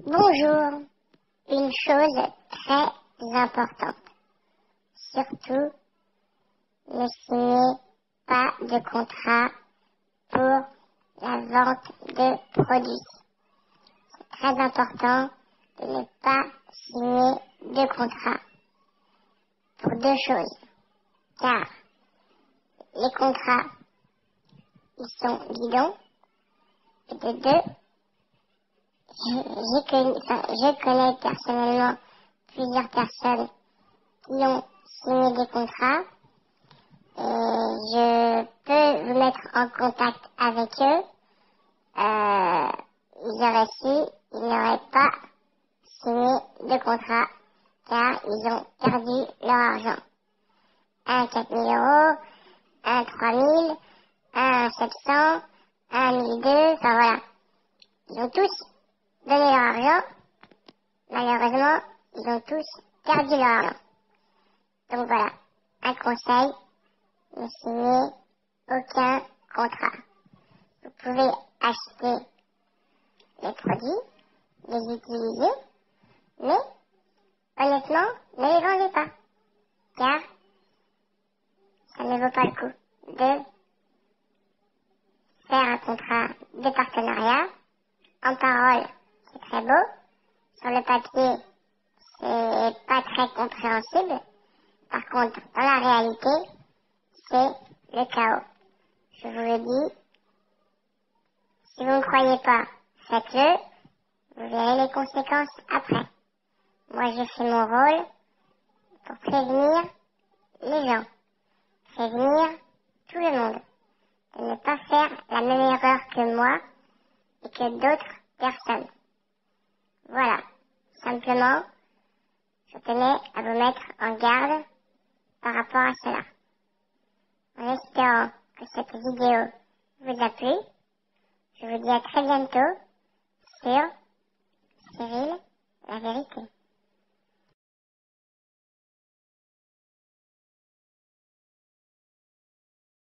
Bonjour, une chose très importante. Surtout, ne signez pas de contrat pour la vente de produits. C'est très important de ne pas signer de contrat pour deux choses. Car les contrats, ils sont bidons. Et de deux, je connais personnellement plusieurs personnes qui ont signé des contrats et je peux vous mettre en contact avec eux. Ils n'auraient pas signé de contrat car ils ont perdu leur argent. Un 4 000 euros, un 3 000, un 700, un 1 200, enfin voilà. Ils ont tous donné leur argent. Malheureusement, ils ont tous perdu leur argent. Donc voilà, un conseil, ne signez aucun contrat. Vous pouvez acheter les produits, les utiliser, mais honnêtement, ne les vendez pas. Car ça ne vaut pas le coup de faire un contrat de partenariat. En parole, c'est très beau. Sur le papier, c'est pas très compréhensible. Par contre, dans la réalité, c'est le chaos. Je vous le dis, si vous ne croyez pas, faites-le. Vous verrez les conséquences après. Moi, j'ai fait mon rôle pour prévenir les gens. Prévenir tout le monde. De ne pas faire la même erreur que moi et que d'autres personnes. Voilà. Simplement, je tenais à vous mettre en garde par rapport à cela. En espérant que cette vidéo vous a plu, je vous dis à très bientôt sur Cyril, la vérité.